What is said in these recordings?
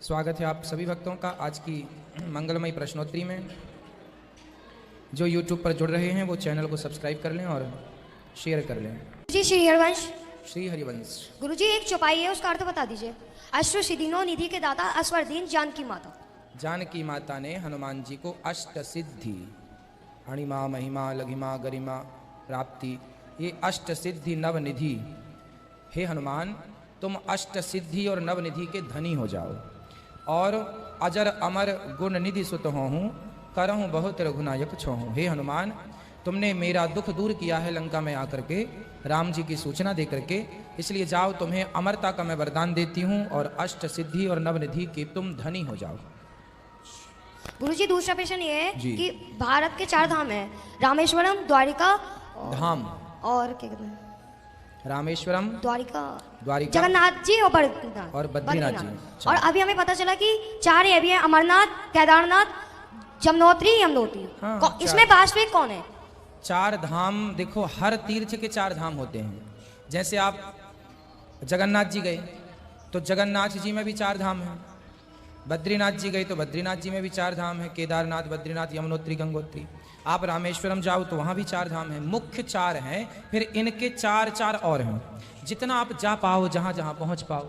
स्वागत है आप सभी भक्तों का आज की मंगलमयी प्रश्नोत्तरी में। जो YouTube पर जुड़ रहे हैं वो चैनल को सब्सक्राइब कर लें और शेयर कर लें। जी श्री हरिवंश। श्री हरिवंश। गुरुजी एक चौपाई है, उसका अर्थ बता दीजिए। अष्ट सिद्धियों निधि के दाता अस्वर्धीन जानकी माता। जानकी माता ने हनुमान जी को अष्ट सिद्धि, अणिमा महिमा लघिमा गरिमा प्राप्ति, ये अष्ट सिद्धि नवनिधि, हे हनुमान तुम अष्ट सिद्धि और नवनिधि के धनी हो जाओ और अजर अमर गुण निधि सुत हूँ, करहूँ बहुत रघुनायक छोहूँ। हे हनुमान तुमने मेरा दुख दूर किया है लंका में आकर के, राम जी की सूचना दे करके, इसलिए जाओ तुम्हें अमरता का मैं वरदान देती हूँ और अष्ट सिद्धि और नवनिधि के तुम धनी हो जाओ। गुरुजी दूसरा प्रश्न ये है जी। कि भारत के 4 धाम हैं, रामेश्वरम, द्वारिका धाम और क्या कहते हैं, रामेश्वरम, द्वारिका, द्वारिका, जगन्नाथ जी और बद्रीनाथ और बद्रीनाथ जी। और अभी हमें पता चला कि 4 ये भी है, अमरनाथ, केदारनाथ, जमुनोत्री, यमुनोत्री। हाँ, इसमें वास्तविक कौन है? 4 धाम देखो, हर तीर्थ के 4 धाम होते हैं। जैसे आप जगन्नाथ जी गए तो जगन्नाथ जी में भी 4 धाम हैं, बद्रीनाथ जी गए तो बद्रीनाथ जी में भी 4 धाम है, केदारनाथ, बद्रीनाथ, यमुनोत्री, गंगोत्री। आप रामेश्वरम जाओ तो वहाँ भी 4 धाम हैं, मुख्य 4 हैं, फिर इनके 4 और हैं। जितना आप जा पाओ, जहाँ जहाँ पहुँच पाओ,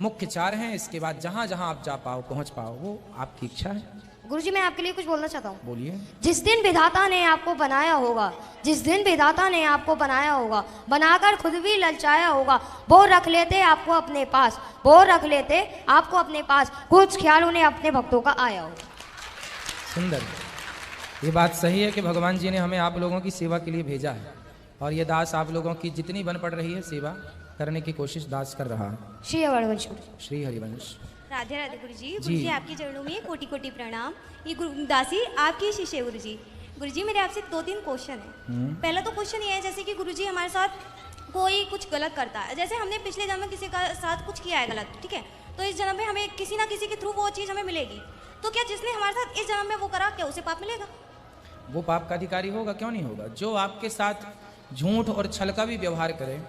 मुख्य 4 हैं। इसके बाद जहाँ जहाँ आप जा पाओ पहुँच पाओ, वो आपकी इच्छा है। गुरुजी मैं आपके लिए कुछ बोलना चाहता हूँ। बोलिए। जिस दिन विधाता ने आपको बनाया होगा, जिस दिन विधाता ने आपको बनाया होगा, बनाकर खुद भी ललचाया होगा, वो रख लेते आपको अपने पास, वो रख लेते आपको अपने पास, कुछ ख्याल उन्हें अपने भक्तों का आया होगा। सुंदर। ये बात सही है कि भगवान जी ने हमें आप लोगों की सेवा के लिए भेजा है और ये दास आप लोगों की जितनी बन पड़ रही है सेवा करने की कोशिश दास कर रहा है। श्री हरिवंश। श्री हरिवंश। राधे राधे गुरुजी। जी। गुरुजी आपके चरणों में कोटि कोटि प्रणाम। ये दासी आपकी शिष्य है गुरुजी। गुरुजी मेरे आपसे 2-3 क्वेश्चन है। पहला तो क्वेश्चन ये है, जैसे कि गुरुजी हमारे साथ कोई कुछ गलत करता है, जैसे हमने पिछले जन्म में किसी का साथ कुछ किया है गलत, ठीक है, तो इस जन्म में हमें किसी ना किसी के थ्रू वो चीज़ हमें मिलेगी, तो क्या जिसने हमारे साथ इस जन्म में वो करा, क्या उसे पाप मिलेगा? वो पाप का अधिकारी होगा, क्यों नहीं होगा। जो आपके साथ झूठ और छल का भी व्यवहार करे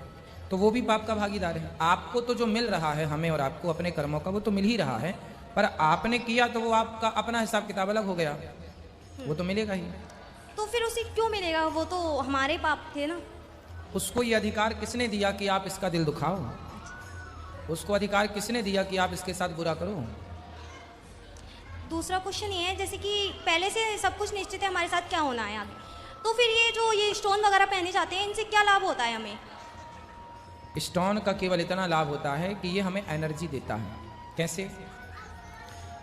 तो वो भी पाप का भागीदार है। आपको तो जो मिल रहा है, हमें और आपको अपने कर्मों का, वो तो मिल ही रहा है, पर आपने किया तो वो आपका अपना हिसाब किताब अलग हो गया, वो तो मिलेगा ही। तो फिर उसे क्यों मिलेगा? वो तो हमारे पाप थे ना। उसको ये अधिकार किसने दिया कि आप इसका दिल दुखाओ? उसको अधिकार किसने दिया कि आप इसके साथ बुरा करो? दूसरा क्वेश्चन ये है, जैसे कि पहले से सब कुछ निश्चित है हमारे साथ क्या होना है आगे, तो फिर ये जो ये स्टोन वगैरह पहने जाते हैं, इनसे क्या लाभ होता है हमें? स्टोन का केवल इतना लाभ होता है कि ये हमें एनर्जी देता है। कैसे?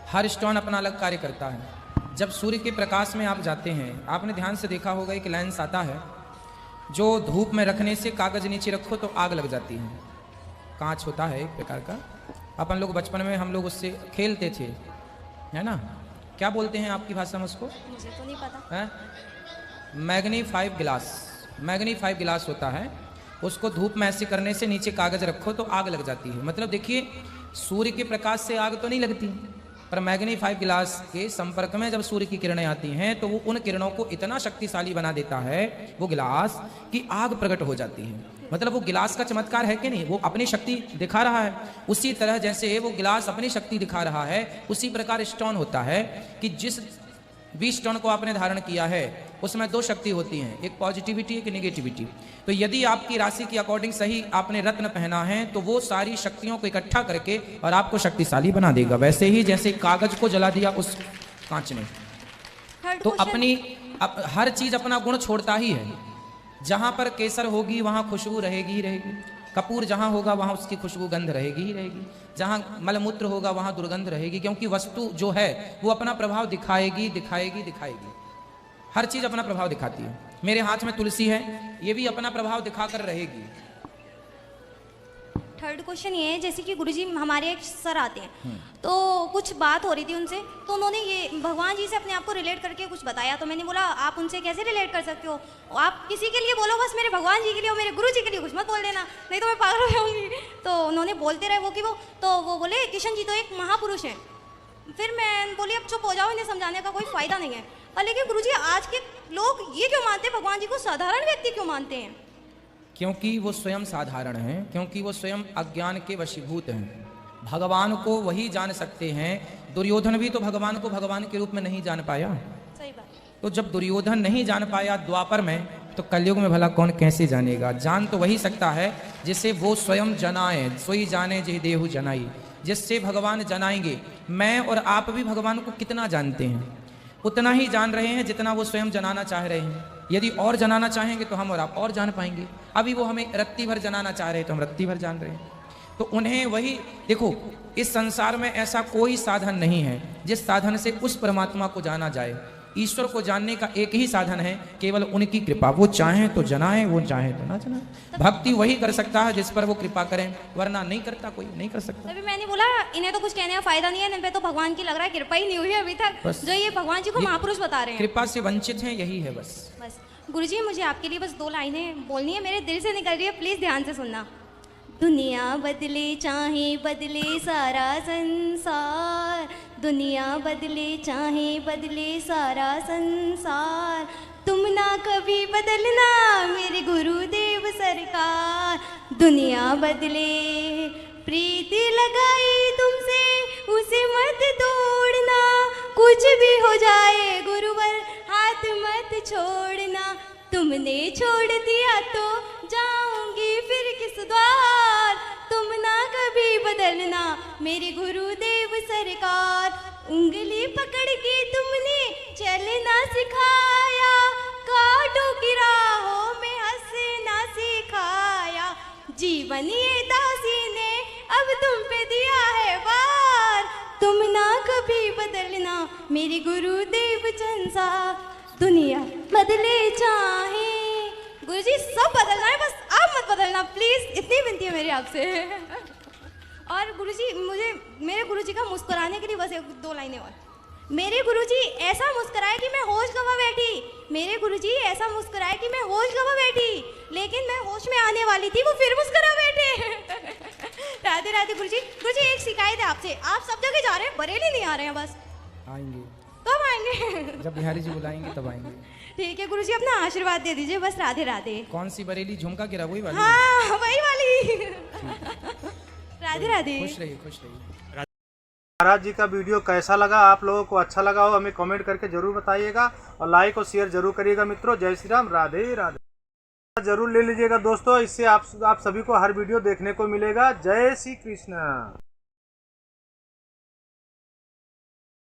हर स्टोन अपना अलग कार्य करता है। जब सूर्य के प्रकाश में आप जाते हैं, आपने ध्यान से देखा होगा एक लेंस आता है जो धूप में रखने से कागज नीचे रखो तो आग लग जाती है। कांच होता है एक प्रकार का, अपन लोग बचपन में हम लोग उससे खेलते थे, है ना? क्या बोलते हैं आपकी भाषा में उसको? मुझे तो नहीं पता है मैग्नीफाइव गिलास। मैग्नीफाइव गिलास होता है, उसको धूप में ऐसे करने से नीचे कागज रखो तो आग लग जाती है। मतलब देखिए, सूर्य के प्रकाश से आग तो नहीं लगती, पर मैग्नीफाइव गिलास के संपर्क में जब सूर्य की किरणें आती हैं तो वो उन किरणों को इतना शक्तिशाली बना देता है वो गिलास कि आग प्रकट हो जाती है। मतलब वो गिलास का चमत्कार है कि नहीं, वो अपनी शक्ति दिखा रहा है। उसी तरह जैसे वो गिलास अपनी शक्ति दिखा रहा है, उसी प्रकार स्टोन होता है कि जिस 20 स्टोन को आपने धारण किया है उसमें 2 शक्ति होती हैं, एक पॉजिटिविटी, एक नेगेटिविटी। तो यदि आपकी राशि के अकॉर्डिंग सही आपने रत्न पहना है तो वो सारी शक्तियों को इकट्ठा करके और आपको शक्तिशाली बना देगा। वैसे ही जैसे कागज को जला दिया उस कांच ने, तो अपनी हर चीज अपना गुण छोड़ता ही है। जहां पर केसर होगी वहां खुशबू रहेगी ही रहेगी, कपूर जहां होगा वहां उसकी खुशबू गंध रहेगी ही रहेगी, जहां मलमूत्र होगा वहां दुर्गंध रहेगी, क्योंकि वस्तु जो है वो अपना प्रभाव दिखाएगी दिखाएगी दिखाएगी। हर चीज अपना प्रभाव दिखाती है। मेरे हाथ में तुलसी है, ये भी अपना प्रभाव दिखाकर रहेगी। थर्ड क्वेश्चन ये है, जैसे कि गुरुजी हमारे एक सर आते हैं, तो कुछ बात हो रही थी उनसे, तो उन्होंने ये भगवान जी से अपने आप को रिलेट करके कुछ बताया, तो मैंने बोला आप उनसे कैसे रिलेट कर सकते हो? आप किसी के लिए बोलो, बस मेरे भगवान जी के लिए और मेरे गुरु जी के लिए कुछ मत बोल देना, नहीं तो मैं पागल हो जाऊंगी। तो उन्होंने बोलते रहे वो कि वो, तो वो बोले किशन जी तो एक महापुरुष हैं। फिर मैं बोली अब चुप हो जाओ, इन्हें समझाने का कोई फायदा नहीं है। पर लेकिन गुरुजी आज के लोग ये क्यों मानते हैं भगवान जी को साधारण व्यक्ति क्यों मानते हैं? क्योंकि वो स्वयं साधारण हैं, क्योंकि वो स्वयं अज्ञान के वशीभूत हैं। भगवान को वही जान सकते हैं। दुर्योधन भी तो भगवान को भगवान के रूप में नहीं जान पाया। सही बात। तो जब दुर्योधन नहीं जान पाया द्वापर में, तो कलयुग में भला कौन कैसे जानेगा? जान तो वही सकता है जिसे वो स्वयं जनाए, सोई जाने जे देहु जनाई, जिससे भगवान जनाएंगे। मैं और आप भी भगवान को कितना जानते हैं? उतना ही जान रहे हैं जितना वो स्वयं जनाना चाह रहे हैं। यदि और जनाना चाहेंगे तो हम और आप और जान पाएंगे। अभी वो हमें रत्ती भर जनाना चाह रहे हैं तो हम रत्ती भर जान रहे हैं। तो उन्हें वही देखो, इस संसार में ऐसा कोई साधन नहीं है जिस साधन से उस परमात्मा को जाना जाए। ईश्वर को जानने का एक ही साधन है, केवल उनकी कृपा। वो चाहें तो जनाएं, वो चाहें तो ना जनाएं। भक्ति वही कर सकता है जिस पर वो कृपा करें, वरना नहीं करता, कोई नहीं कर सकता। तभी मैंने बोला इन्हें तो कुछ कहने का फायदा नहीं है, इन पे तो भगवान की लग रहा है कृपा ही नहीं हुई है अभी तक, जो ये भगवान जी को ये महापुरुष बता रहे हैं। कृपा से वंचित हैं, यही है बस। बस गुरुजी, मुझे आपके लिए बस 2 लाइनें बोलनी है, मेरे दिल से निकल रही है, प्लीज ध्यान से सुनना। दुनिया बदले चाहे बदले सारा संसार, दुनिया बदले चाहे बदले सारा संसार, तुम ना कभी बदलना मेरे गुरुदेव सरकार। दुनिया बदले, प्रीति लगाई तुमसे उसे मत तोड़ना, कुछ भी हो जाए गुरुवर हाथ मत छोड़ना। तुमने छोड़ दिया तो जाऊंगी फिर किस द्वार, तुम ना कभी बदलना मेरे गुरुदेव सरकार। उंगली पकड़ के तुमने चलना सिखाया, कांटों की राहों में हंसना सिखाया। जीवन ये दासी ने अब तुम पे दिया है वार, तुम ना कभी बदलना मेरे गुरुदेव चंसा। दुनिया बदले चाहे, गुरुजी सब बदलना है, बस आप मत बदलना प्लीज, इतनी विनती है मेरी आपसे। और गुरुजी, मुझे मेरे गुरुजी का मुस्कुराने के लिए बस 2 लाइनें और। मेरे गुरुजी ऐसा मुस्कुराए कि मैं होश गवा बैठी, मेरे गुरुजी ऐसा मुस्कुराए कि मैं होश गवा बैठी, लेकिन मैं होश में आने वाली थी वो फिर मुस्कुरा बैठे। राधे राधे गुरुजी। गुरुजी एक शिकायत है आपसे, आप सब जगह जा रहे हैं, बरेली नहीं आ रहे हैं बस। आएंगे, कब आएंगे? जब बिहारी जी बुलाएंगे तब आएंगे। ठीक है गुरुजी, अपना आशीर्वाद दे दीजिए बस। राधे राधे। कौन सी बरेली? झुमका गिरा वही वाली? हाँ वही वाली। राधे राधे। खुश रहिए, खुश रहिए। महाराज जी का वीडियो कैसा लगा, आप लोगों को अच्छा लगा हो हमें कमेंट करके जरूर बताइएगा, और लाइक और शेयर जरूर करिएगा मित्रों। जय श्री राम, राधे राधे। जरूर ले लीजिएगा दोस्तों, इससे आप सभी को हर वीडियो देखने को मिलेगा। जय श्री कृष्ण।